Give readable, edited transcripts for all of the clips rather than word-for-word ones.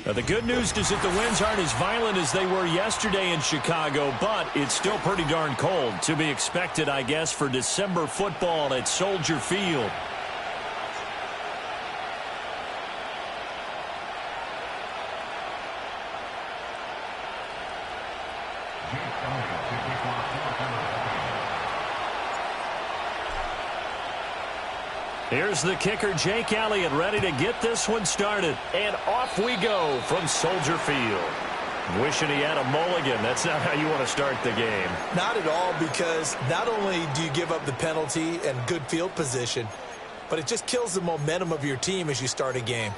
Now, the good news is that the winds aren't as violent as they were yesterday in Chicago, but it's still pretty darn cold. To be expected, I guess, for December football at Soldier Field. Here's the kicker, Jake Elliott, ready to get this one started. And off we go from Soldier Field. Wishing he had a mulligan. That's not how you want to start the game. Not at all, because not only do you give up the penalty and good field position, but it just kills the momentum of your team as you start a game.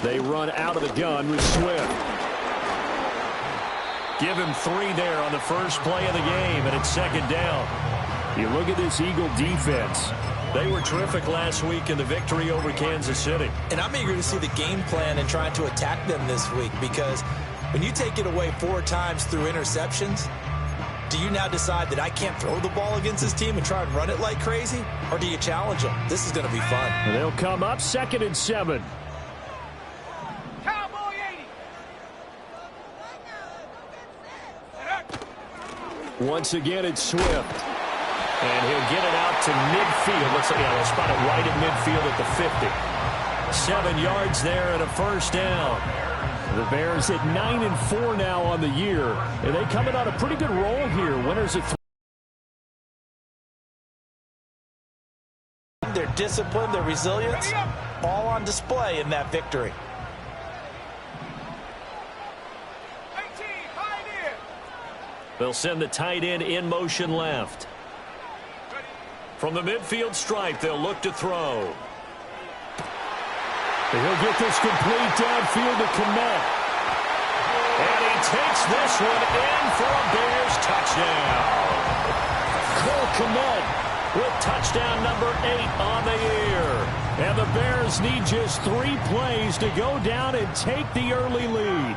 They run out of the gun with Swift. Give him 3 there on the first play of the game, and it's second down. You look at this Eagle defense. They were terrific last week in the victory over Kansas City. And I'm eager to see the game plan and trying to attack them this week, because when you take it away 4 times through interceptions, do you now decide that I can't throw the ball against this team and try and run it like crazy? Or do you challenge them? This is going to be fun. And they'll come up 2nd and 7. Once again, it's Swift. And he'll get it out to midfield. Looks like they'll spot it right at midfield at the 50. 7 yards there and a first down. The Bears at 9-4 now on the year. And they coming on a pretty good roll here. Winners at 3. Their discipline, their resilience, all on display in that victory. They'll send the tight end in motion left. From the midfield stripe, they'll look to throw. He'll get this complete downfield to Komet. And he takes this one in for a Bears touchdown. Cole Komet with touchdown number 8 on the year. And the Bears need just 3 plays to go down and take the early lead.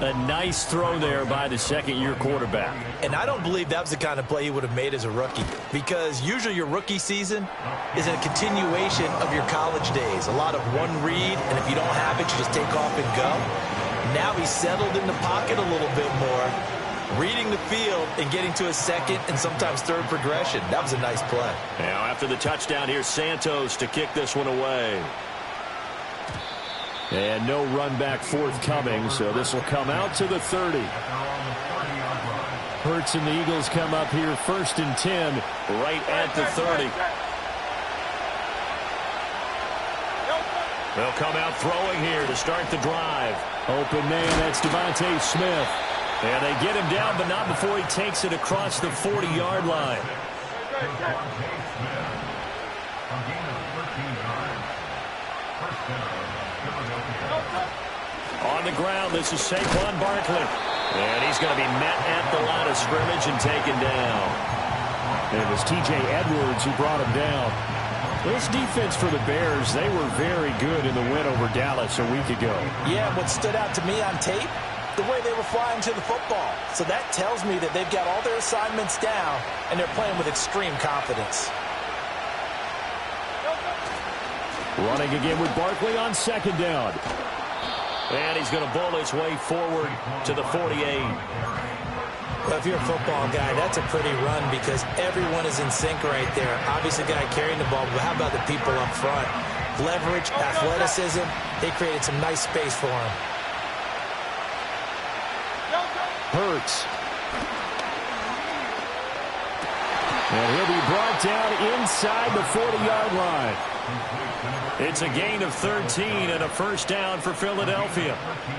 A nice throw there by the second-year quarterback. And I don't believe that was the kind of play he would have made as a rookie, because usually your rookie season is a continuation of your college days. A lot of one read, and if you don't have it, you just take off and go. Now he's settled in the pocket a little bit more, reading the field and getting to his second and sometimes third progression. That was a nice play. Now after the touchdown, here's Santos to kick this one away. And no run back forthcoming, so this will come out to the 30. Hurts and the Eagles come up here 1st and 10 right at the 30. They'll come out throwing here to start the drive. Open man, that's Devontae Smith. And they get him down, but not before he takes it across the 40-yard line. On the ground, this is Saquon Barkley. And he's going to be met at the line of scrimmage and taken down. And it was T.J. Edwards who brought him down. This defense for the Bears, they were very good in the win over Dallas a week ago. Yeah, what stood out to me on tape, the way they were flying to the football. So that tells me that they've got all their assignments down, and they're playing with extreme confidence. Running again with Barkley on 2nd down. And he's going to bowl his way forward to the 48. Well, if you're a football guy, that's a pretty run because everyone is in sync right there. Obviously, the guy carrying the ball, but how about the people up front? Leverage, athleticism, they created some nice space for him. Hurts. And he'll be brought down inside the 40-yard line. It's a gain of 13 and a first down for Philadelphia.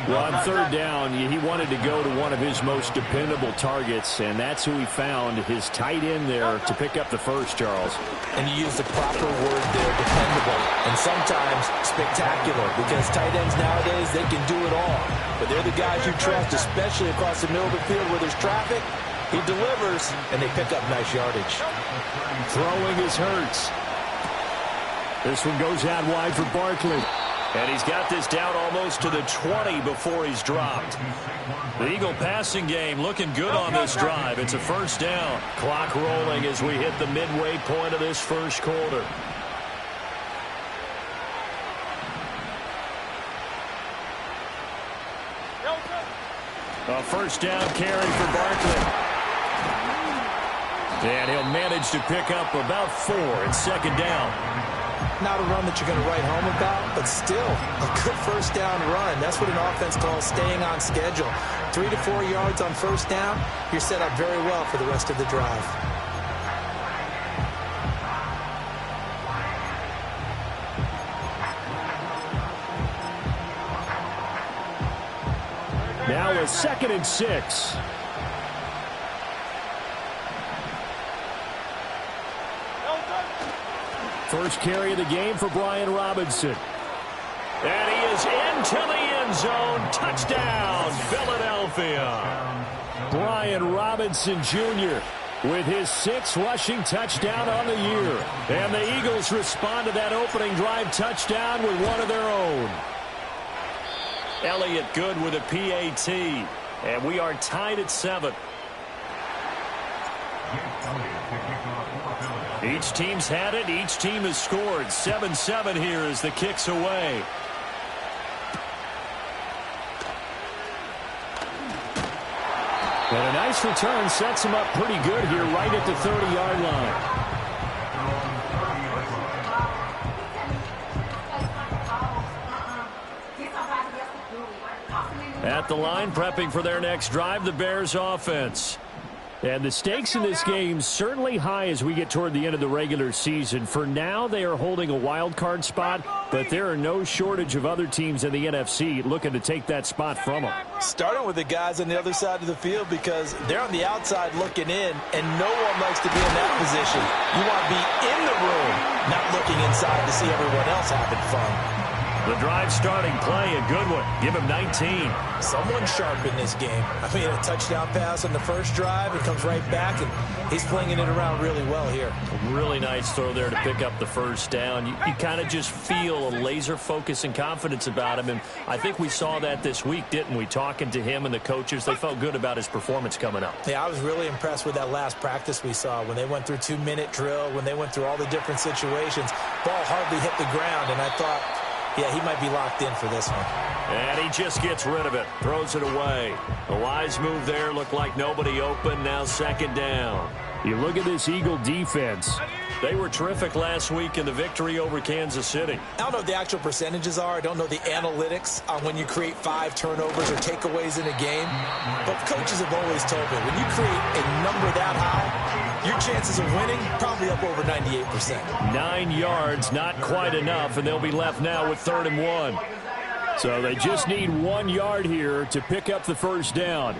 Well, on 3rd down, he wanted to go to one of his most dependable targets, and that's who he found, his tight end there to pick up the first, Charles. And you use the proper word there, dependable, and sometimes spectacular, because tight ends nowadays, they can do it all. But they're the guys you trust, especially across the middle of the field where there's traffic. He delivers, and they pick up nice yardage. Throwing is Hurts. This one goes out wide for Barkley. And he's got this down almost to the 20 before he's dropped. The Eagle passing game looking good on this drive. It's a first down. Clock rolling as we hit the midway point of this first quarter. A first down carry for Barkley. And he'll manage to pick up about 4 in second down. Not a run that you're going to write home about, but still a good first down run. That's what an offense calls staying on schedule. 3 to 4 yards on first down, you're set up very well for the rest of the drive. Now a 2nd and 6. First carry of the game for Brian Robinson. And he is into the end zone. Touchdown, Philadelphia. Brian Robinson Jr. with his 6th rushing touchdown on the year. And the Eagles respond to that opening drive touchdown with one of their own. Elliott good with a PAT. And we are tied at 7. Each team's had it. Each team has scored. 7-7 here as the kick's away. And a nice return sets him up pretty good here right at the 30-yard line. At the line, prepping for their next drive, the Bears offense. And the stakes in this game certainly high as we get toward the end of the regular season. For now, they are holding a wild card spot, but there are no shortage of other teams in the NFC looking to take that spot from them. Starting with the guys on the other side of the field because they're on the outside looking in, and no one likes to be in that position. You want to be in the room, not looking inside to see everyone else having fun. The drive starting play, a good one. Give him 19. Someone sharp in this game. I mean, a touchdown pass on the first drive. It comes right back, and he's flinging it around really well here. A really nice throw there to pick up the first down. You kind of just feel a laser focus and confidence about him, and I think we saw that this week, didn't we? Talking to him and the coaches, they felt good about his performance coming up. Yeah, I was really impressed with that last practice we saw when they went through 2-minute drill, when they went through all the different situations. Ball hardly hit the ground, and I thought, yeah, he might be locked in for this one. And he just gets rid of it. Throws it away. A wise move there. Looked like nobody open. Now 2nd down. You look at this Eagle defense. They were terrific last week in the victory over Kansas City. I don't know what the actual percentages are. I don't know the analytics on when you create 5 turnovers or takeaways in a game. But coaches have always told me, when you create a number that high, your chances of winning probably up over 98%. 9 yards, not quite enough, and they'll be left now with 3rd and 1. So they just need 1 yard here to pick up the first down.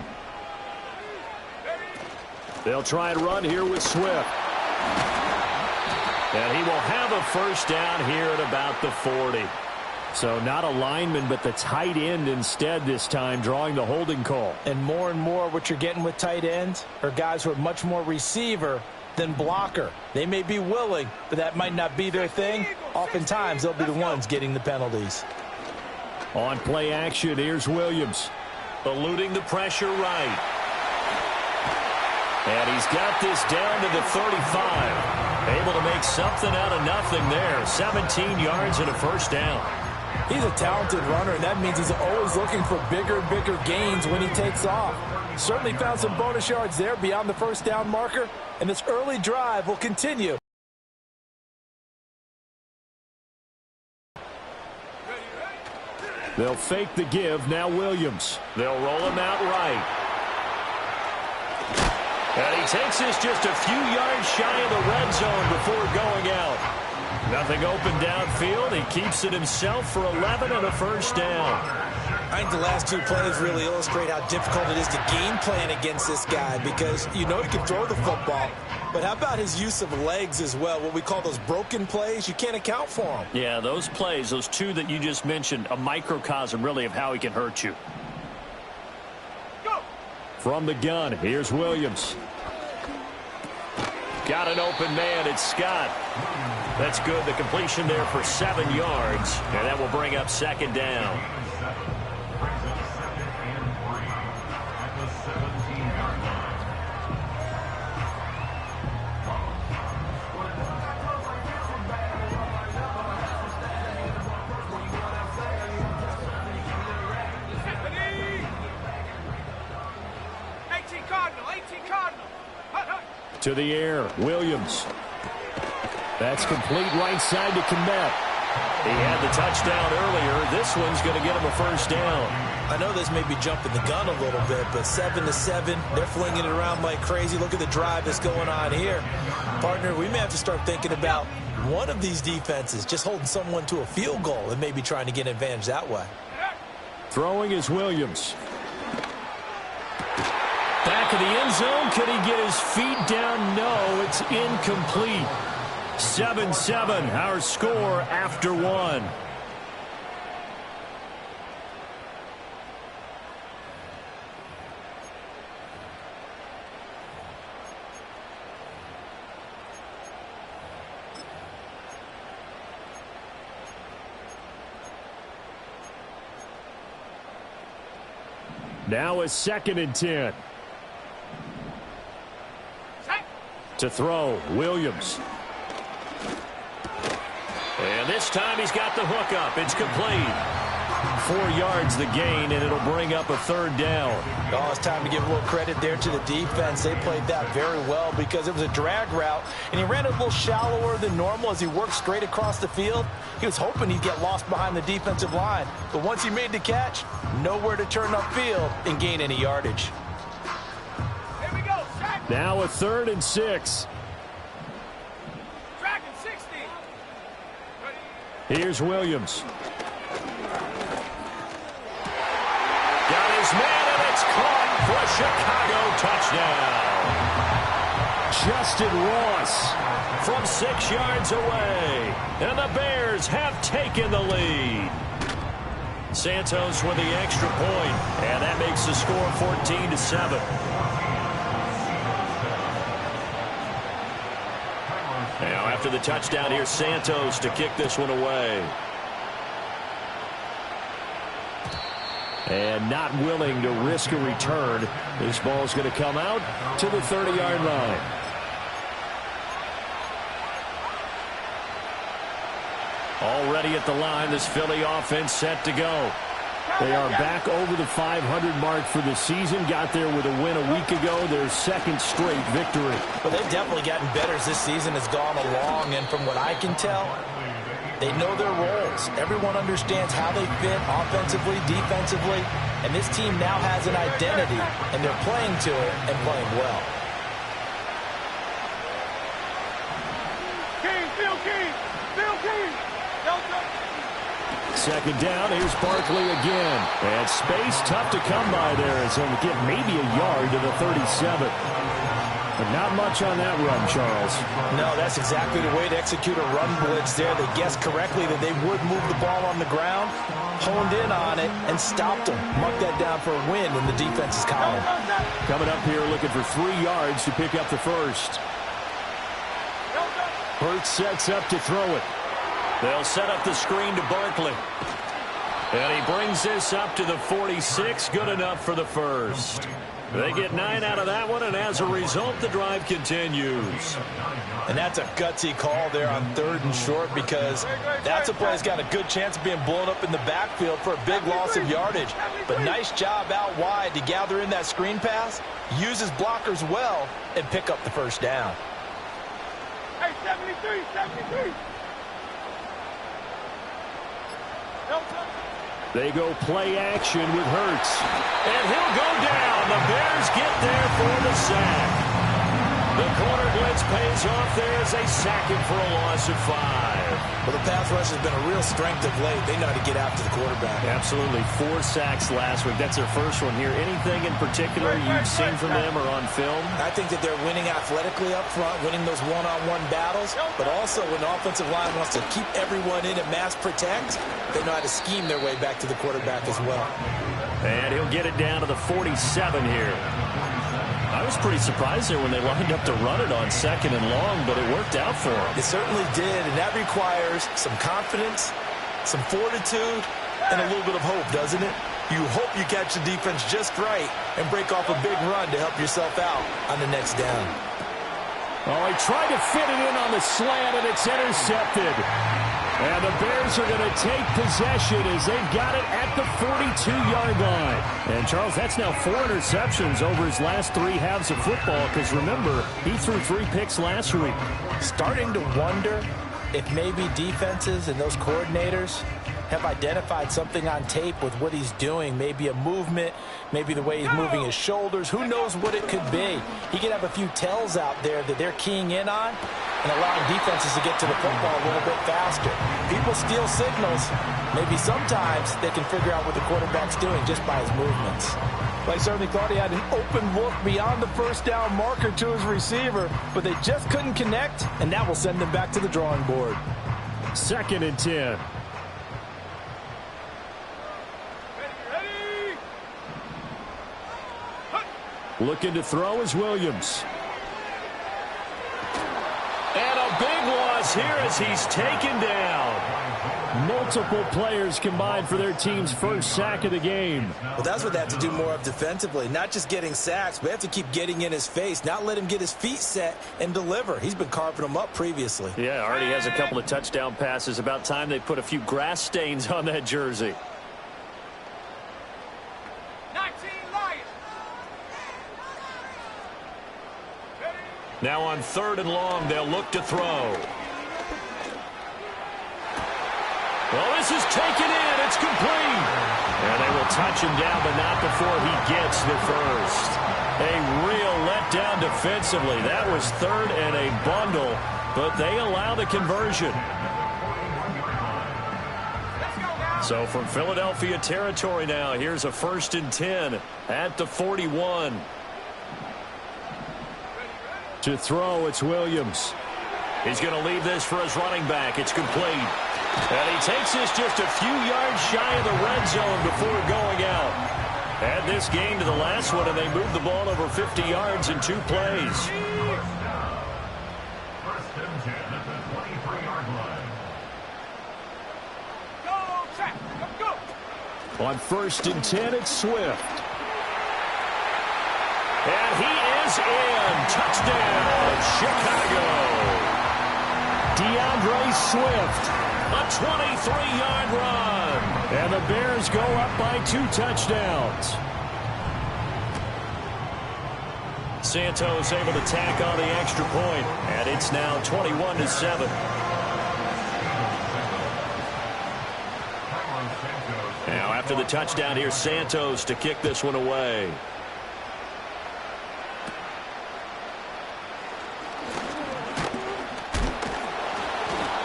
They'll try and run here with Swift. And he will have a first down here at about the 40. So not a lineman, but the tight end instead this time, drawing the holding call. And more what you're getting with tight ends are guys who are much more receiver than blocker. They may be willing, but that might not be their thing. Oftentimes, they'll be the ones getting the penalties. On play action, here's Williams. Eluding the pressure right. And he's got this down to the 35. Able to make something out of nothing there. 17 yards and a first down. He's a talented runner, and that means he's always looking for bigger and bigger gains when he takes off. Certainly found some bonus yards there beyond the first down marker, and this early drive will continue. They'll fake the give. Now Williams. They'll roll him out right. And he takes this just a few yards shy of the red zone before going out. Nothing open downfield. He keeps it himself for 11 and a first down. I think the last 2 plays really illustrate how difficult it is to game plan against this guy because you know he can throw the football. But how about his use of legs as well? What we call those broken plays, you can't account for them. Yeah, those plays, those 2 that you just mentioned, a microcosm really of how he can hurt you. From the gun, here's Williams. Got an open man, it's Scott. That's good, the completion there for 7 yards, and that will bring up second down. To the air, Williams. That's complete right side to Kmet. He had the touchdown earlier. This one's going to get him a first down. I know this may be jumping the gun a little bit, but 7-7, they're flinging it around like crazy. Look at the drive that's going on here. Partner, we may have to start thinking about one of these defenses just holding someone to a field goal and maybe trying to get an advantage that way. Throwing is Williams. Back of the end zone. Can he get his feet down? No, it's incomplete. 7-7, our score after 1. Now a 2nd and 10. To throw, Williams. And this time he's got the hook up. It's complete. 4 yards the gain, and it'll bring up a 3rd down. Oh, it's time to give a little credit there to the defense. They played that very well because it was a drag route, and he ran a little shallower than normal as he worked straight across the field. He was hoping he'd get lost behind the defensive line, but once he made the catch, nowhere to turn upfield and gain any yardage. Now a 3rd and 6. Here's Williams. Got his man, and it's caught for a Chicago touchdown. Justin Ross from 6 yards away. And the Bears have taken the lead. Santos with the extra point, and that makes the score 14-7. Now, after the touchdown, here's Santos to kick this one away. And not willing to risk a return. This ball's going to come out to the 30-yard line. Already at the line, this Philly offense set to go. They are back over the 500 mark for the season. Got there with a win a week ago. Their 2nd straight victory. Well, they've definitely gotten better as this season has gone along. And from what I can tell, they know their roles. Everyone understands how they fit offensively, defensively. And this team now has an identity, and they're playing to it and playing well. Second down, here's Barkley again. And space tough to come by there as he'll get maybe a yard to the 37. But not much on that run, Charles. No, that's exactly the way to execute a run blitz there. They guessed correctly that they would move the ball on the ground, honed in on it, and stopped them. Mark that down for a win in the defense's column. Coming up here looking for 3 yards to pick up the first. Hurts sets up to throw it. They'll set up the screen to Barkley. And he brings this up to the 46. Good enough for the first. They get 9 out of that one, and as a result, the drive continues. And that's a gutsy call there on 3rd and short because that's a play that's got a good chance of being blown up in the backfield for a big loss of yardage. But nice job out wide to gather in that screen pass, use his blockers well, and pick up the first down. Hey, 73, 73. They go play action with Hurts. And he'll go down. The Bears get there for the sack. The corner blitz pays off there as they sack him for a loss of 5. Well, the pass rush has been a real strength of late. They know how to get after the quarterback. Absolutely. 4 sacks last week. That's their first one here. Anything in particular you've seen from them or on film? I think that they're winning athletically up front, winning those one-on-one battles, but also when the offensive line wants to keep everyone in and mass protect, they know how to scheme their way back to the quarterback as well. And he'll get it down to the 47 here. I was pretty surprised there when they lined up to run it on 2nd and long, but it worked out for him. It certainly did, and that requires some confidence, some fortitude, and a little bit of hope, doesn't it? You hope you catch the defense just right and break off a big run to help yourself out on the next down. Oh, he tried to fit it in on the slant, and it's intercepted. And the Bears are going to take possession as they've got it at the 42-yard line. And, Charles, that's now 4 interceptions over his last 3 halves of football because, remember, he threw 3 picks last week. Starting to wonder if maybe defenses and those coordinators have identified something on tape with what he's doing. Maybe a movement, maybe the way he's moving his shoulders. Who knows what it could be? He could have a few tells out there that they're keying in on and allowing defenses to get to the football a little bit faster. People steal signals. Maybe sometimes they can figure out what the quarterback's doing just by his movements. Well, I certainly thought he had an open look beyond the first down marker to his receiver, but they just couldn't connect, and that will send them back to the drawing board. 2nd and 10. Looking to throw is Williams. And a big loss here as he's taken down. Multiple players combined for their team's first sack of the game. Well, that's what they have to do more of defensively. Not just getting sacks, but they have to keep getting in his face, not let him get his feet set and deliver. He's been carving them up previously. Yeah, already has a couple of touchdown passes. About time they put a few grass stains on that jersey. Now on 3rd and long, they'll look to throw. Well, this is taken in. It's complete. And they will touch him down, but not before he gets the first. A real letdown defensively. That was 3rd and a bundle, but they allow the conversion. So from Philadelphia territory now, here's a 1st and 10 at the 41. To throw, it's Williams. He's going to leave this for his running back. It's complete. And he takes this just a few yards shy of the red zone before going out. Add this game to the last one, and they moved the ball over 50 yards in 2 plays. On 1st and 10, it's Swift. And he is in. Touchdown, Chicago. DeAndre Swift, a 23-yard run. And the Bears go up by 2 touchdowns. Santos able to tack on the extra point, and it's now 21-7. Now after the touchdown, here's Santos to kick this one away.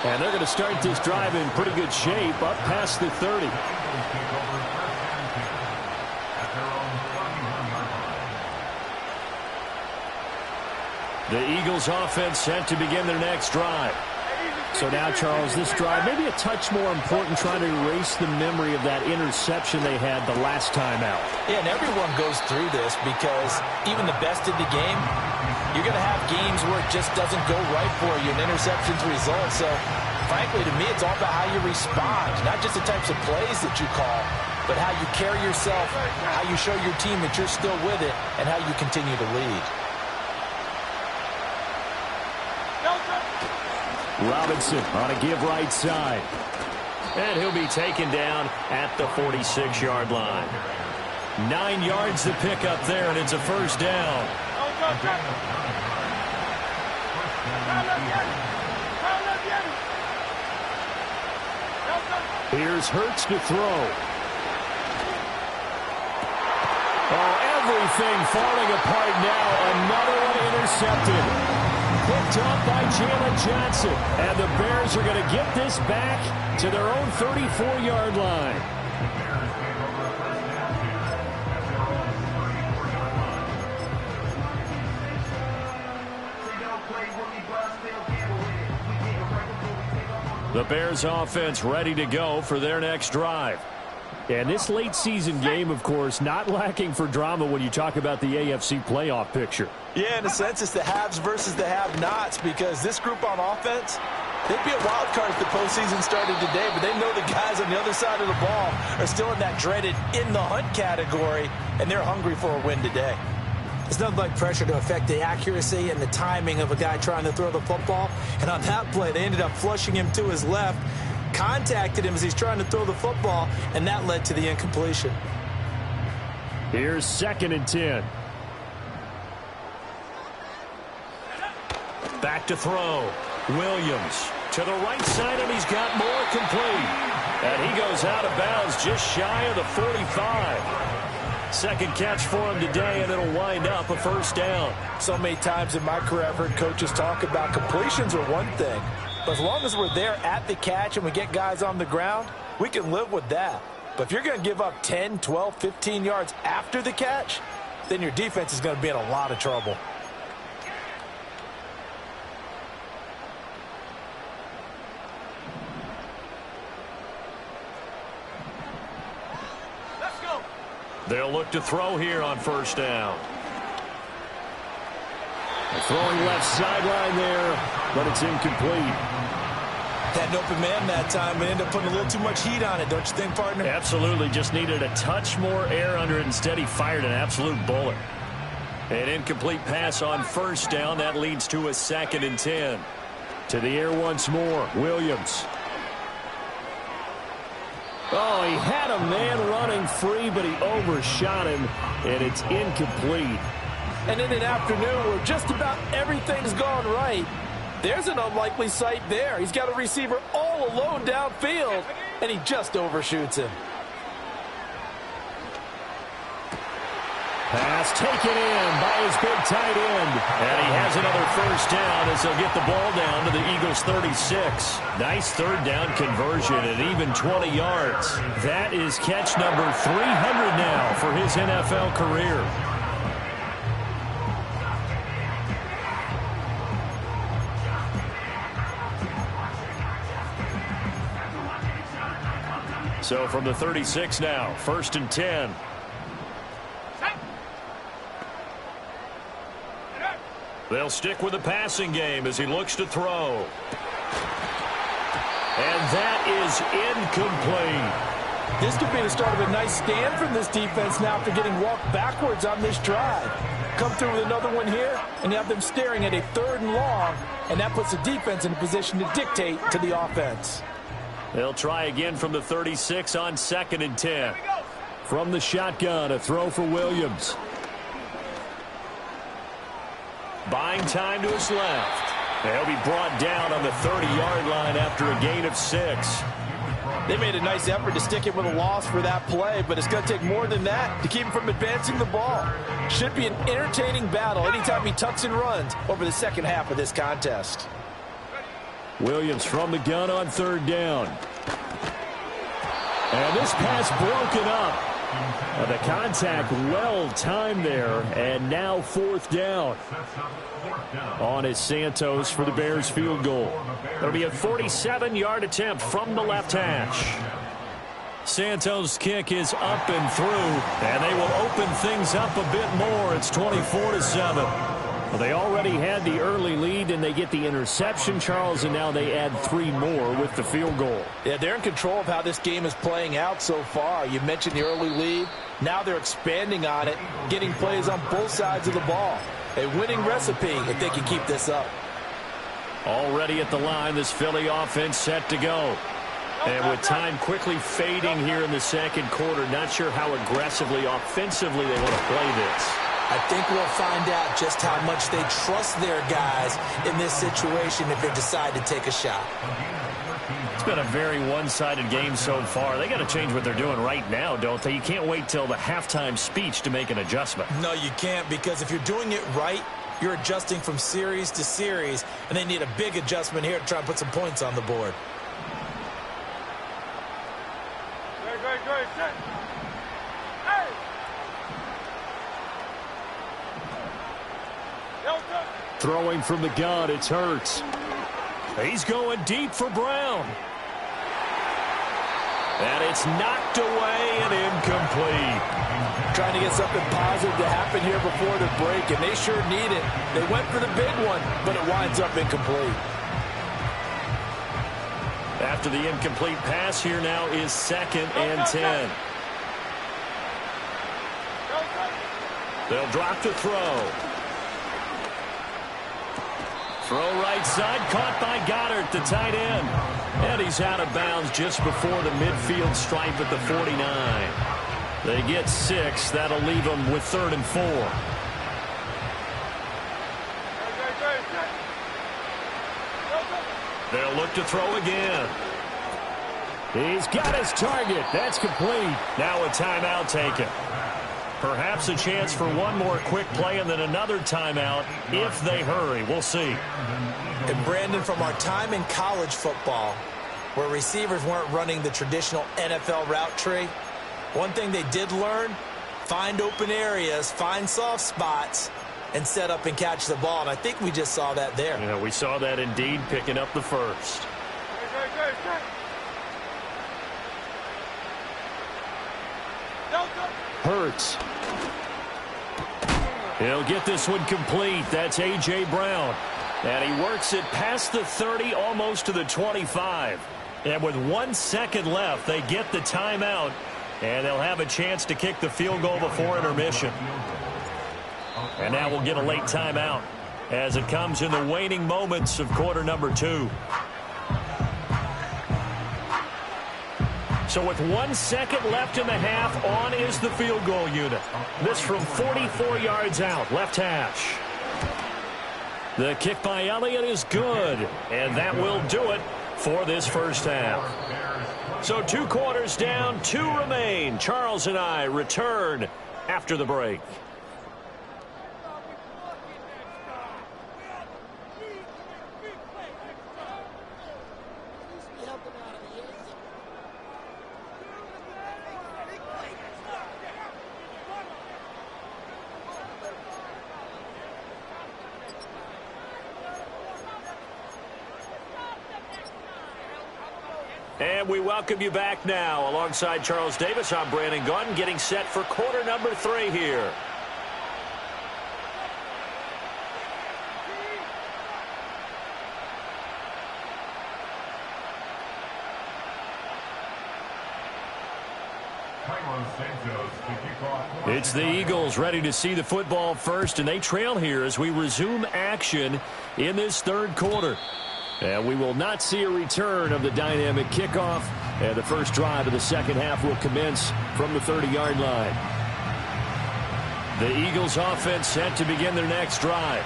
And they're going to start this drive in pretty good shape, up past the 30. The Eagles offense set to begin their next drive. So now, Charles, this drive maybe a touch more important, trying to erase the memory of that interception they had the last time out. Yeah, and everyone goes through this because even the best in the game, you're going to have games where it just doesn't go right for you, and interceptions result. So, frankly, to me, it's all about how you respond, not just the types of plays that you call, but how you carry yourself, how you show your team that you're still with it, and how you continue to lead. Robinson on a give right side. And he'll be taken down at the 46-yard line. 9 yards to pick up there, and it's a first down. Here's Hurts to throw. Oh, everything falling apart now. Another one intercepted. Picked up by Jalen Johnson. And the Bears are going to get this back to their own 34-yard line. The Bears offense ready to go for their next drive. And this late season game, of course, not lacking for drama when you talk about the AFC playoff picture. Yeah, in a sense, it's the haves versus the have-nots, because this group on offense, they'd be a wild card if the postseason started today, but they know the guys on the other side of the ball are still in that dreaded in-the-hunt category, and they're hungry for a win today. It's nothing like pressure to affect the accuracy and the timing of a guy trying to throw the football. And on that play, they ended up flushing him to his left, contacted him as he's trying to throw the football, and that led to the incompletion. Here's 2nd and 10. Back to throw. Williams to the right side, and he's got more complete. And he goes out of bounds just shy of the 45. Second catch for him today, and it'll wind up a first down. So many times in my career, I've heard coaches talk about completions are one thing. But as long as we're there at the catch and we get guys on the ground, we can live with that. But if you're going to give up 10, 12, 15 yards after the catch, then your defense is going to be in a lot of trouble. They'll look to throw here on first down. Throwing left sideline there, but it's incomplete. Had an open man that time, but ended up putting a little too much heat on it, don't you think, partner? Absolutely. Just needed a touch more air under it. Instead, he fired an absolute bullet. An incomplete pass on first down. That leads to a 2nd and 10. To the air once more. Williams. Oh, he had a man running free, but he overshot him, and it's incomplete. And in an afternoon where just about everything's gone right, there's an unlikely sight there. He's got a receiver all alone downfield, and he just overshoots him. Pass taken in by his big tight end. And he has another first down as they'll get the ball down to the Eagles' 36. Nice third down conversion and even 20 yards. That is catch number 300 now for his NFL career. So from the 36 now, 1st and 10. They'll stick with the passing game as he looks to throw. And that is incomplete. This could be the start of a nice stand from this defense now after getting walked backwards on this drive. Come through with another one here, and you have them staring at a 3rd and long, and that puts the defense in a position to dictate to the offense. They'll try again from the 36 on 2nd and 10. From the shotgun, a throw for Williams. Buying time to his left. They'll be brought down on the 30-yard line after a gain of 6. They made a nice effort to stick him with a loss for that play, but it's going to take more than that to keep him from advancing the ball. Should be an entertaining battle anytime he tucks and runs over the second half of this contest. Williams from the gun on 3rd down. And this pass broken up. The contact well timed there, and now 4th down. On is Santos for the Bears field goal. It'll be a 47-yard attempt from the left hash. Santos' kick is up and through, and they will open things up a bit more. It's 24-7. Well, they already had the early lead, and they get the interception, Charles, and now they add 3 more with the field goal. Yeah, they're in control of how this game is playing out so far. You mentioned the early lead. Now they're expanding on it, getting plays on both sides of the ball. A winning recipe if they can keep this up. Already at the line, this Philly offense set to go. And with time quickly fading here in the second quarter, not sure how aggressively, offensively they want to play this. I think we'll find out just how much they trust their guys in this situation if they decide to take a shot. It's been a very one-sided game so far. They got to change what they're doing right now, don't they? You can't wait till the halftime speech to make an adjustment. No, you can't, because if you're doing it right, you're adjusting from series to series, and they need a big adjustment here to try and put some points on the board. Great. Hey! Throwing from the gun, it's Hurts. He's going deep for Brown. And it's knocked away and incomplete. Trying to get something positive to happen here before the break, and they sure need it. They went for the big one, but it winds up incomplete. After the incomplete pass, here now is 2nd and 10. They'll drop to throw. Throw right side, caught by Goddard, the tight end. And he's out of bounds just before the midfield stripe at the 49. They get 6. That'll leave them with 3rd and 4. They'll look to throw again. He's got his target. That's complete. Now a timeout taken. Perhaps a chance for one more quick play and then another timeout if they hurry. We'll see. And Brandon, from our time in college football, where receivers weren't running the traditional NFL route tree, one thing they did learn, find open areas, find soft spots, and set up and catch the ball. And I think we just saw that there. Yeah, we saw that indeed, picking up the first. Hurts. He'll get this one complete. That's A.J. Brown. And he works it past the 30, almost to the 25. And with 1 second left, they get the timeout. And they'll have a chance to kick the field goal before intermission. And now we'll get a late timeout as it comes in the waning moments of quarter number 2. So with 1 second left in the half, on is the field goal unit. This from 44 yards out, left hash. The kick by Elliott is good, and that will do it for this first half. So 2 quarters down, 2 remain. Charles and I return after the break. And we welcome you back now. Alongside Charles Davis, I'm Brandon Gunn, getting set for quarter number 3 here. It's the Eagles ready to see the football first, and they trail here as we resume action in this 3rd quarter. And we will not see a return of the dynamic kickoff. And the first drive of the second half will commence from the 30-yard line. The Eagles offense set to begin their next drive.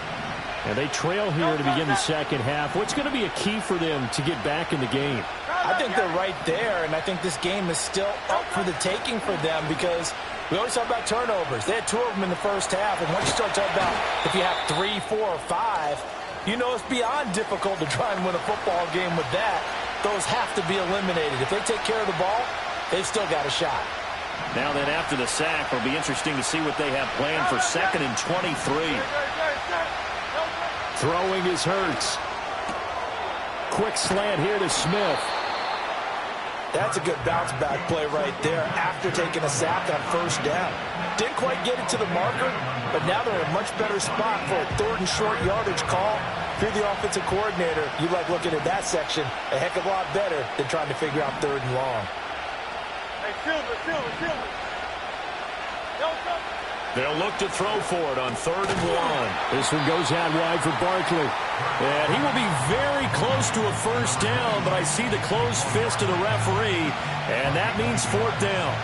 And they trail here to begin the second half. What's going to be a key for them to get back in the game? I think they're right there, and I think this game is still up for the taking for them because we always talk about turnovers. They had 2 of them in the first half, and once you start talking about if you have 3, 4, or 5, you know it's beyond difficult to try and win a football game with that. Those have to be eliminated. If they take care of the ball, they've still got a shot. Now then, after the sack, it'll be interesting to see what they have planned for 2nd and 23. Throwing is Hurts. Quick slant here to Smith. That's a good bounce-back play right there after taking a sack on first down. Didn't quite get it to the marker, but now they're in a much better spot for a 3rd and short yardage call. If you're the offensive coordinator, you like looking at that section a heck of a lot better than trying to figure out 3rd and long. Hey, Silver. They'll look to throw for it on 3rd and 1. This one goes out wide for Barkley. And he will be very close to a first down, but I see the closed fist of the referee, and that means 4th down.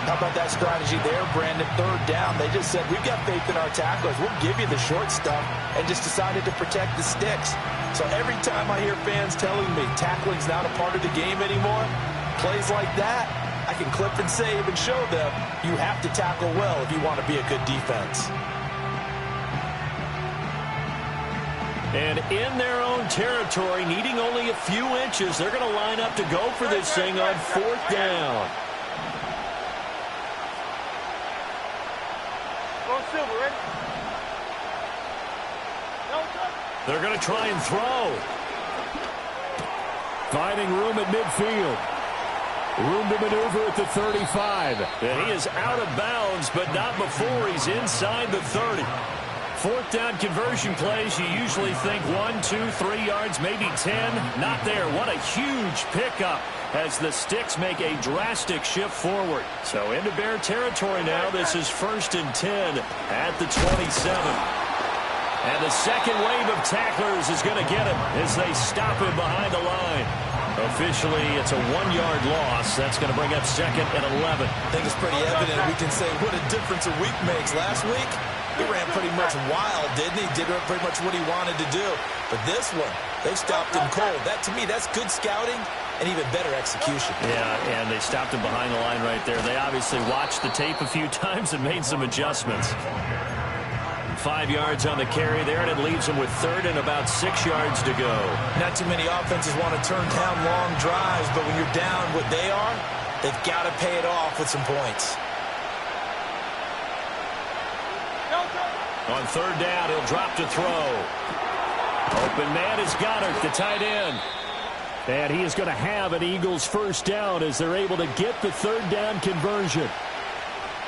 How about that strategy there, Brandon? 3rd down. They just said, we've got faith in our tacklers. We'll give you the short stuff, and just decided to protect the sticks. So every time I hear fans telling me tackling's not a part of the game anymore, plays like that, I can clip and save and show them you have to tackle well if you want to be a good defense. And in their own territory, needing only a few inches, they're going to line up to go for this thing on 4th down. They're going to try and throw. Finding room at midfield. Room to maneuver at the 35. And he is out of bounds, but not before he's inside the 30. Fourth down conversion plays, you usually think 1, 2, 3 yards, maybe 10. Not there. What a huge pickup as the Sticks make a drastic shift forward. So into Bear territory now. This is 1st and 10 at the 27. And the second wave of tacklers is going to get him as they stop him behind the line. Officially, it's a 1-yard loss. That's going to bring up 2nd and 11. I think it's pretty evident we can say what a difference a week makes. Last week, he ran pretty much wild, didn't he? Did pretty much what he wanted to do. But this one, they stopped him cold. That, to me, that's good scouting and even better execution. Yeah, and they stopped him behind the line right there. They obviously watched the tape a few times and made some adjustments. 5 yards on the carry there, and it leaves them with 3rd and about 6 yards to go. Not too many offenses want to turn down long drives, but when you're down what they are, they've got to pay it off with some points. On 3rd down, he'll drop to throw. Open man is Goddard, the tight end. And he is going to have an Eagles 1st down as they're able to get the 3rd down conversion.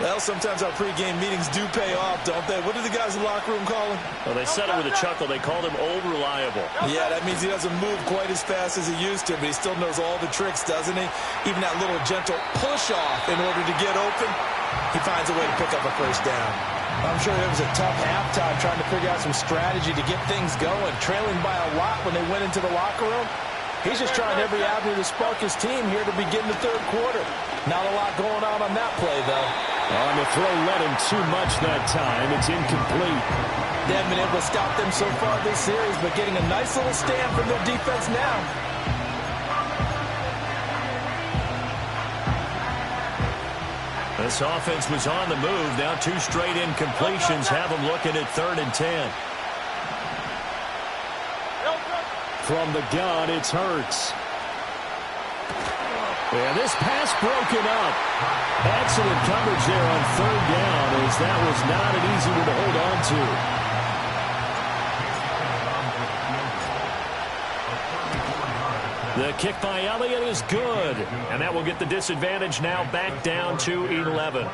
Well, sometimes our pregame meetings do pay off, don't they? What do the guys in the locker room call him? Well, they said it with a chuckle. They called him Old Reliable. Yeah, that means he doesn't move quite as fast as he used to, but he still knows all the tricks, doesn't he? Even that little gentle push-off in order to get open, he finds a way to pick up a 1st down. I'm sure it was a tough halftime trying to figure out some strategy to get things going, trailing by a lot when they went into the locker room. He's just trying every avenue to spark his team here to begin the 3rd quarter. Not a lot going on that play, though. On the throw, led him too much that time. It's incomplete. They haven't been able to stop them so far this series, but getting a nice little stand from their defense now. This offense was on the move. Now 2 straight incompletions have them looking at 3rd and 10. From the gun, it's Hurts. And this pass broken up. Excellent coverage there on 3rd down, as that was not an easy one to hold on to. The kick by Elliott is good. And that will get the disadvantage now back down to 11.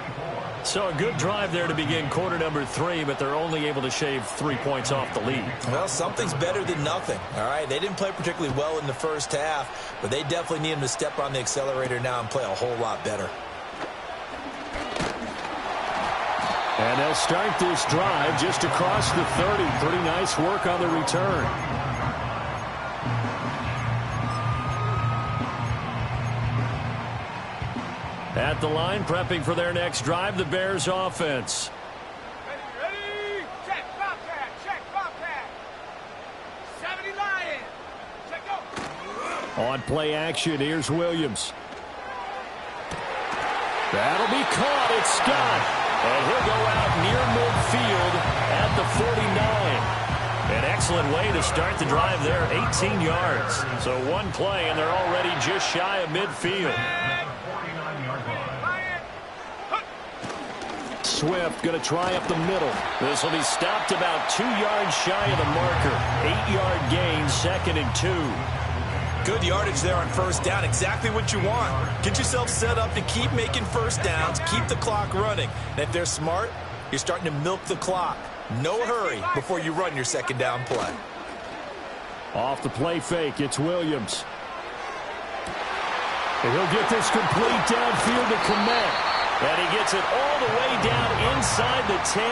So a good drive there to begin quarter number 3, but they're only able to shave 3 points off the lead. Well, something's better than nothing, all right? They didn't play particularly well in the 1st half, but they definitely need him to step on the accelerator now and play a whole lot better. And they'll start this drive just across the 30. Pretty nice work on the return. At the line, prepping for their next drive, the Bears offense. Ready? Check, Bobcat, check, Bobcat. 70 Lion. Check, go. On play action, here's Williams. That'll be caught. It's Scott. And he'll go out near midfield at the 49. An excellent way to start the drive there, 18 yards. So 1 play, and they're already just shy of midfield. Swift going to try up the middle. This will be stopped about 2 yards shy of the marker. 8-yard gain, 2nd and 2. Good yardage there on 1st down. Exactly what you want. Get yourself set up to keep making 1st downs, keep the clock running. And if they're smart, you're starting to milk the clock. No hurry before you run your 2nd down play. Off the play fake, it's Williams. And he'll get this complete downfield to Komet. And he gets it all the way down inside the 10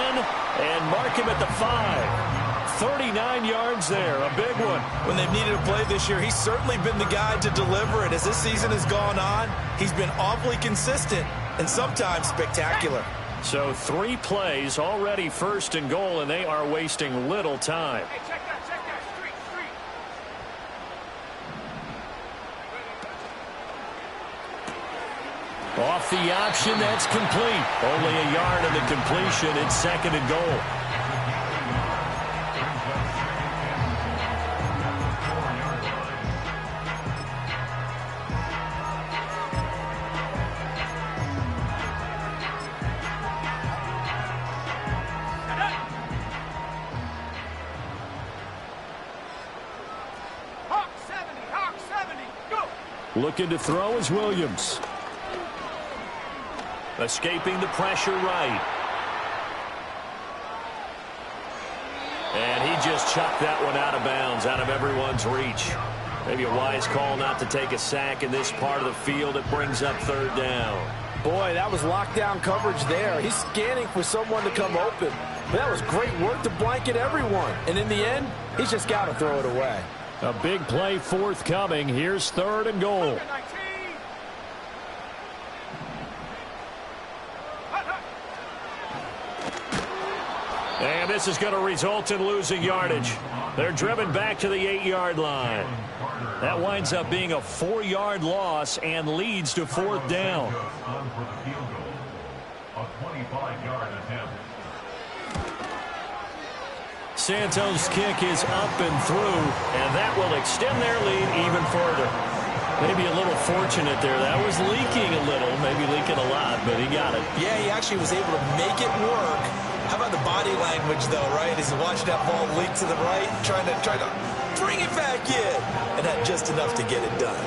and mark him at the 5. 39 yards there, a big one. When they've needed a play this year, he's certainly been the guy to deliver it. As this season has gone on, he's been awfully consistent and sometimes spectacular. So 3 plays, already 1st and goal, and they are wasting little time. Hey, check that, street. Off the option, that's complete. Only a yard of the completion. It's 2nd and goal. Hawk 70, go! Looking to throw is Williams. Escaping the pressure right. And he just chucked that one out of bounds, out of everyone's reach. Maybe a wise call not to take a sack in this part of the field. It brings up third down. Boy, that was lockdown coverage there. He's scanning for someone to come open. But that was great work to blanket everyone. And in the end, he's just got to throw it away. A big play forthcoming. Here's third and goal. And this is going to result in losing yardage. They're driven back to the 8-yard line. That winds up being a 4-yard loss and leads to fourth down. Santos' kick is up and through, and that will extend their lead even further. Maybe a little fortunate there. That was leaking a little, maybe leaking a lot, but he got it. Yeah, he actually was able to make it work. How about the body language, though, right? As he watched that ball leak to the right, trying to bring it back in, and had just enough to get it done.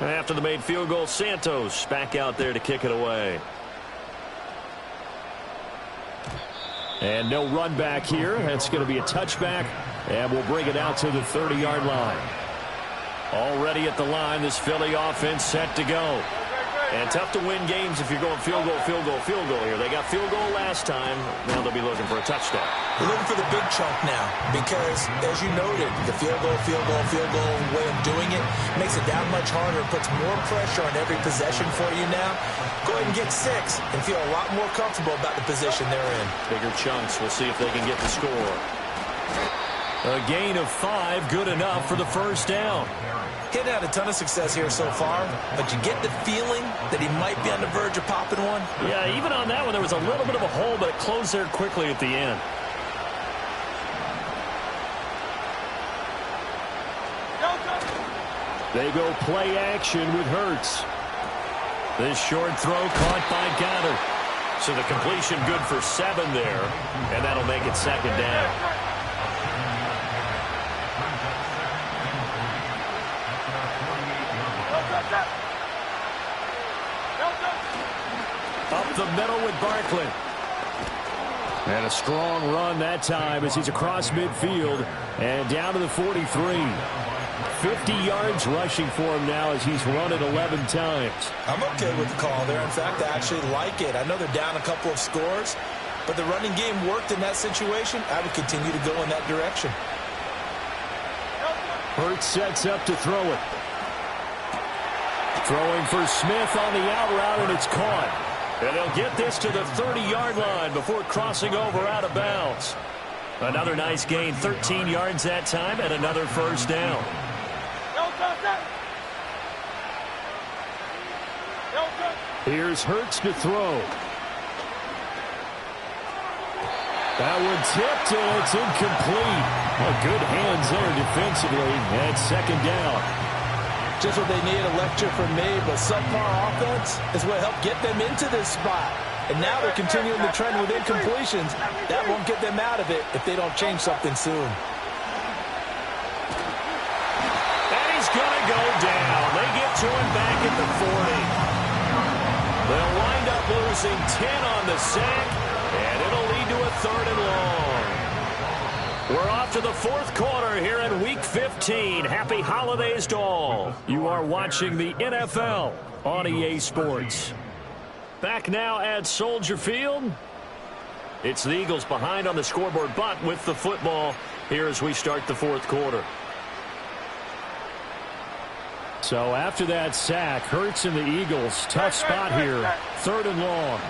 After the made field goal, Santos back out there to kick it away. And no run back here. That's going to be a touchback, and we'll bring it out to the 30-yard line. Already at the line, this Philly offense set to go. And tough to win games if you're going field goal, field goal, field goal here. They got field goal last time. Now they'll be looking for a touchdown. They're looking for the big chunk now because, as you noted, the field goal way of doing it makes it that much harder. It puts more pressure on every possession for you now. Go ahead and get 6 and feel a lot more comfortable about the position they're in. Bigger chunks. We'll see if they can get the score. A gain of 5, good enough for the first down. He hadn't had a ton of success here so far, but you get the feeling that he might be on the verge of popping one. Yeah, even on that one, there was a little bit of a hole, but it closed there quickly at the end. They go play action with Hurts. This short throw caught by Goddard. So the completion good for 7 there, and that'll make it second down. Up the middle with Barkley. And a strong run that time as he's across midfield and down to the 43. 50 yards rushing for him now as he's run it 11 times. I'm okay with the call there. In fact, I actually like it. I know they're down a couple of scores, but the running game worked in that situation. I would continue to go in that direction. Hurts sets up to throw it. Throwing for Smith on the out route, and it's caught. And they'll get this to the 30-yard line before crossing over out of bounds. Another nice gain, 13 yards that time, and another first down. Here's Hurts to throw. That one tipped, and it's incomplete. Well, good hands there defensively, and second down. Just what they need, a lecture from me, but subpar offense is what helped get them into this spot. And now they're continuing the trend with incompletions. That won't get them out of it if they don't change something soon. And he's going to go down. They get to him back at the 40. They'll wind up losing 10 on the sack, and it'll lead to a 3rd and long. We're off to the 4th quarter here in Week 15. Happy holidays to all. You are watching the NFL on EA Sports. Back now at Soldier Field. It's the Eagles behind on the scoreboard, but with the football here as we start the 4th quarter. So after that sack, Hurts and the Eagles, tough spot here, 3rd and long.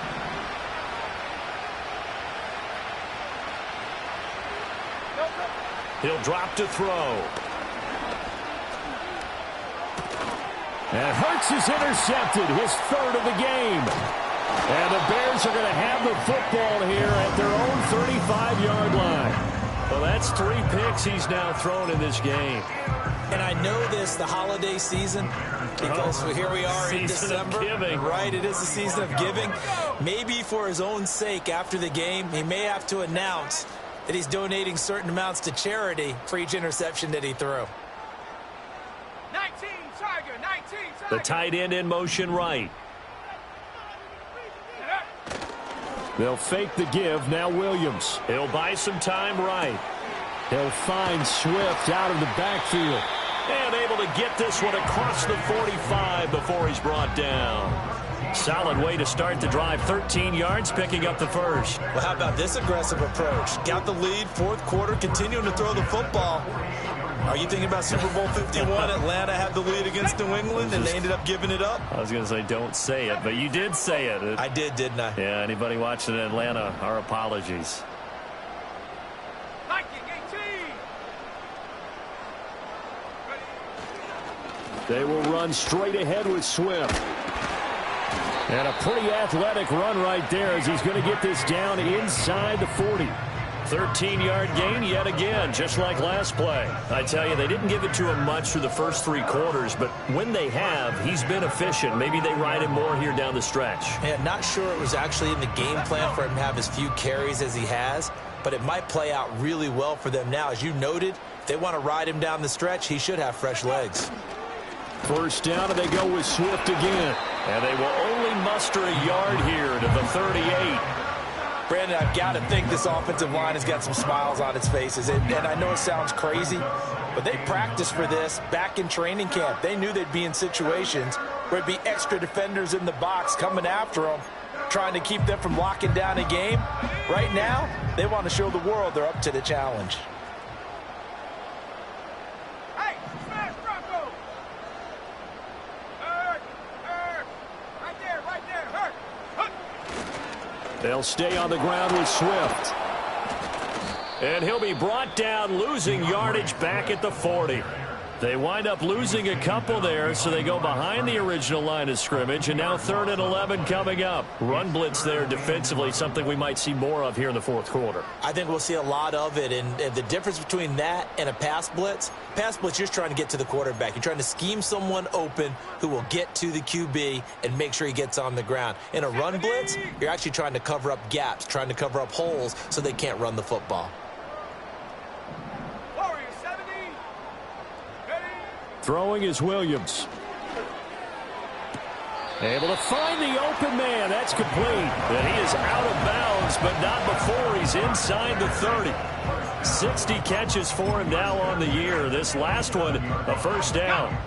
He'll drop to throw. And Hurts is intercepted, his 3rd of the game. And the Bears are going to have the football here at their own 35-yard line. Well, that's 3 picks he's now thrown in this game. And I know this, the holiday season, because here we are in December. Right, it is the season of giving. Maybe for his own sake after the game, he may have to announce that he's donating certain amounts to charity for each interception that he threw. 19, Tiger, 19. The tight end in motion right. They'll fake the give. Now Williams. He'll buy some time right. He'll find Swift out of the backfield. And able to get this one across the 45 before he's brought down. Solid way to start the drive. 13 yards, picking up the first. Well, how about this aggressive approach? Got the lead, fourth quarter, continuing to throw the football. Are you thinking about Super Bowl 51? Atlanta had the lead against New England, and they ended up giving it up? I was going to say don't say it, but you did say it. I did, didn't I? Yeah, anybody watching in Atlanta, our apologies. They will run straight ahead with Swift. And a pretty athletic run right there as he's going to get this down inside the 40. 13-yard gain yet again, just like last play. I tell you, they didn't give it to him much through the first three quarters, but when they have, he's been efficient. Maybe they ride him more here down the stretch. Man, not sure it was actually in the game plan for him to have as few carries as he has, but it might play out really well for them now. As you noted, if they want to ride him down the stretch, he should have fresh legs. First down, and they go with Swift again. And they will only muster a yard here to the 38. Brandon, I've got to think this offensive line has got some smiles on its faces. And I know it sounds crazy, but they practiced for this back in training camp. They knew they'd be in situations where it'd be extra defenders in the box coming after them, trying to keep them from locking down a game. Right now, they want to show the world they're up to the challenge. They'll stay on the ground with Swift. And he'll be brought down, losing yardage back at the 40. They wind up losing a couple there, so they go behind the original line of scrimmage, and now 3rd and 11 coming up. Run blitz there defensively, something we might see more of here in the fourth quarter. I think we'll see a lot of it, and the difference between that and a pass blitz, you're just trying to get to the quarterback. You're trying to scheme someone open who will get to the QB and make sure he gets on the ground. In a run blitz, you're actually trying to cover up gaps, trying to cover up holes so they can't run the football. Throwing is Williams. Able to find the open man. That's complete. And he is out of bounds, but not before he's inside the 30. 60 catches for him now on the year. This last one, a first down.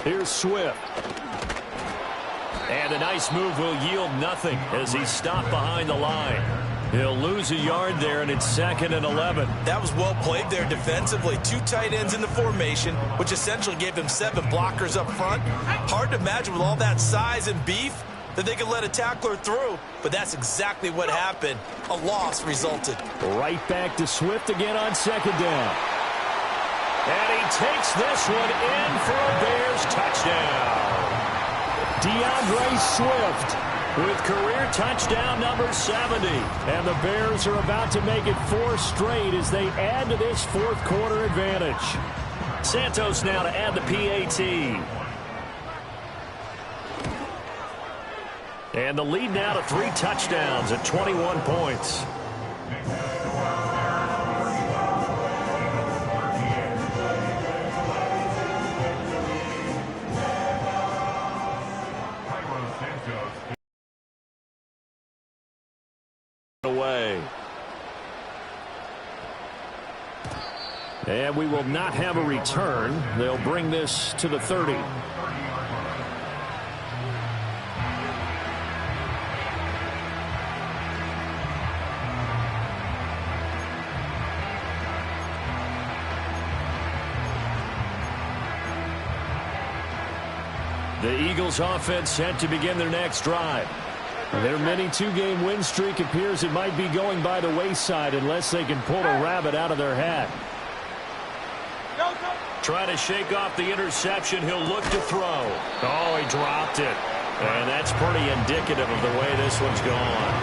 Here's Swift. And a nice move will yield nothing as he's stopped behind the line. He'll lose a yard there, and it's 2nd and 11. That was well played there defensively. 2 tight ends in the formation, which essentially gave him 7 blockers up front. Hard to imagine with all that size and beef that they could let a tackler through, but that's exactly what happened. A loss resulted. Right back to Swift again on 2nd down. And he takes this one in for a Bears touchdown. DeAndre Swift with career touchdown number 70. And the Bears are about to make it 4 straight as they add to this fourth quarter advantage. Santos now to add the PAT. And the lead now to 3 touchdowns at 21 points. Away. And we will not have a return. They'll bring this to the 30. The Eagles offense set to begin their next drive. Their mini 2-game win streak appears it might be going by the wayside unless they can pull a rabbit out of their hat. Trying to shake off the interception. He'll look to throw. Oh, he dropped it. And that's pretty indicative of the way this one's gone.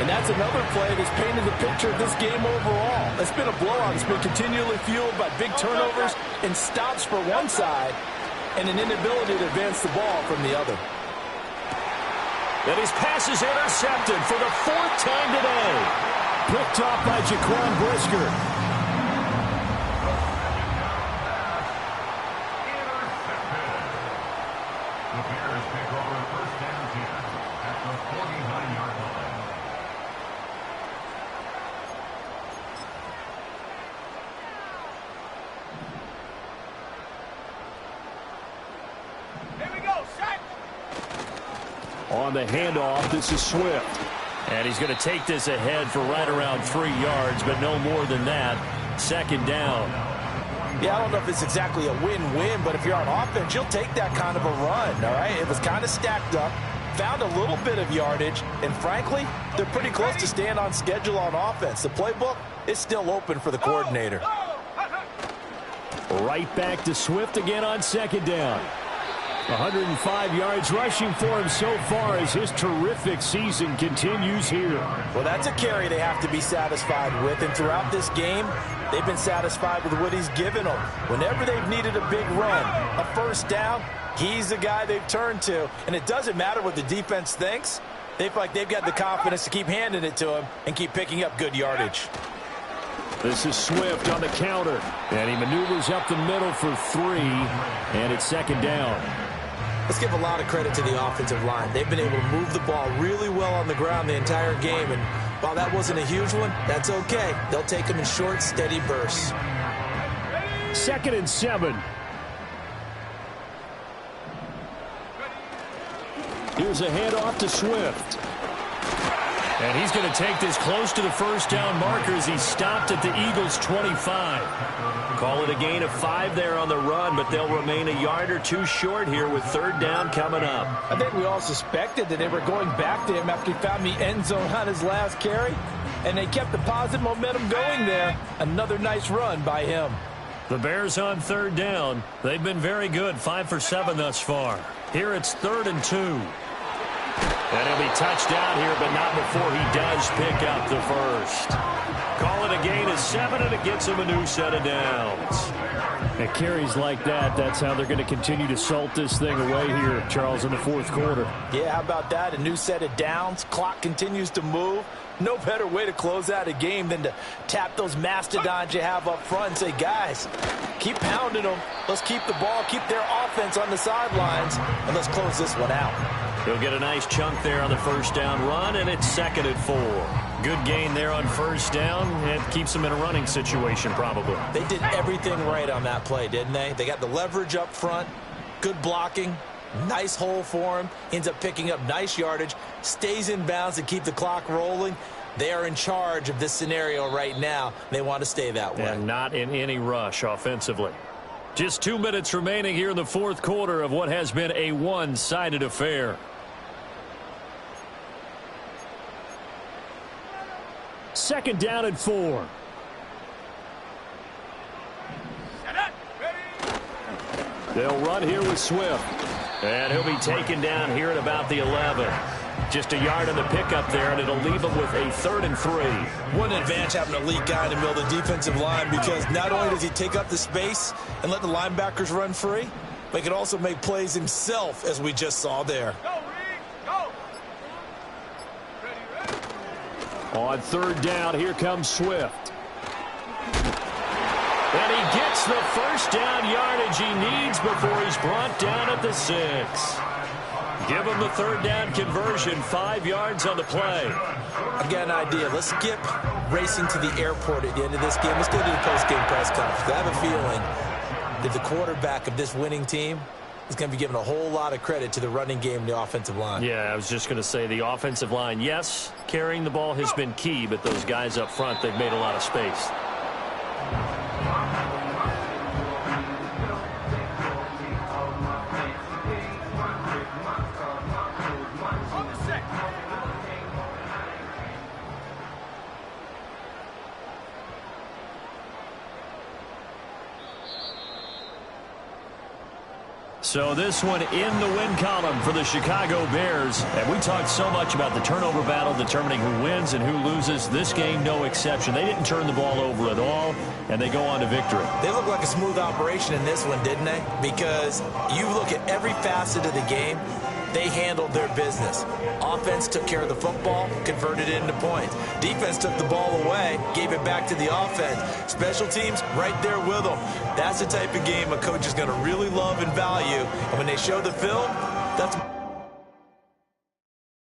And that's another play that's painted the picture of this game overall. It's been a blowout. It's been continually fueled by big turnovers and stops for one side and an inability to advance the ball from the other. And his pass is intercepted for the 4th time today. Picked off by Jaquan Brisker. On the handoff, this is Swift. And he's going to take this ahead for right around 3 yards, but no more than that. Second down. Yeah, I don't know if it's exactly a win-win, but if you're on offense, you'll take that kind of a run, all right? It was kind of stacked up, found a little bit of yardage, and frankly, they're pretty close to staying on schedule on offense. The playbook is still open for the coordinator. Right back to Swift again on second down. 105 yards rushing for him so far as his terrific season continues here. Well, that's a carry they have to be satisfied with, and throughout this game, they've been satisfied with what he's given them. Whenever they've needed a big run, a first down, he's the guy they've turned to, and it doesn't matter what the defense thinks. They feel like they've got the confidence to keep handing it to him and keep picking up good yardage. This is Swift on the counter, and he maneuvers up the middle for 3, and it's second down. Let's give a lot of credit to the offensive line. They've been able to move the ball really well on the ground the entire game, and while that wasn't a huge one, that's okay. They'll take them in short, steady bursts. 2nd and 7. Here's a handoff to Swift. And he's going to take this close to the first down marker as he stopped at the Eagles' 25. Call it a gain of 5 there on the run, but they'll remain a yard or 2 short here with third down coming up. I think we all suspected that they were going back to him after he found the end zone on his last carry, and they kept the positive momentum going there. Another nice run by him. The Bears on third down. They've been very good, 5 for 7 thus far. Here it's 3rd and 2. And he'll be touched down here, but not before he does pick up the first. Call it a gain of 7, and it gets him a new set of downs. At carries like that, that's how they're going to continue to salt this thing away here, Charles, in the fourth quarter. Yeah, how about that? A new set of downs. Clock continues to move. No better way to close out a game than to tap those mastodons you have up front and say, guys, keep pounding them. Let's keep the ball, keep their offense on the sidelines, and let's close this one out. He'll get a nice chunk there on the first down run, and it's 2nd and 4. Good gain there on first down. It keeps them in a running situation, probably. They did everything right on that play, didn't they? They got the leverage up front, good blocking, nice hole for him, ends up picking up nice yardage, stays in bounds to keep the clock rolling. They are in charge of this scenario right now. They want to stay that way. And not in any rush offensively. Just 2 minutes remaining here in the fourth quarter of what has been a one-sided affair. Second down and 4. They'll run here with Swift. And he'll be taken down here at about the 11. Just a yard on the pickup there, and it'll leave him with a 3rd and 3. What an advantage having a elite guy in the middle of the defensive line, because not only does he take up the space and let the linebackers run free, but he can also make plays himself, as we just saw there. Go, Reed, go. Ready. On third down, here comes Swift. And he gets the first down yardage he needs before he's brought down at the 6. Give him the third down conversion, 5 yards on the play. I've got an idea. Let's skip racing to the airport at the end of this game. Let's go to the post-game press conference. I have a feeling that the quarterback of this winning team is going to be given a whole lot of credit to the running game and the offensive line. Yeah, I was just going to say the offensive line, yes, carrying the ball has been key, but those guys up front, they've made a lot of space. So this one in the win column for the Chicago Bears. And we talked so much about the turnover battle determining who wins and who loses. This game, no exception. They didn't turn the ball over at all, and they go on to victory. They look like a smooth operation in this one, didn't they? Because you look at every facet of the game, they handled their business. Offense took care of the football, converted it into points. Defense took the ball away, gave it back to the offense. Special teams, right there with them. That's the type of game a coach is going to really love and value. And when they show the film, that's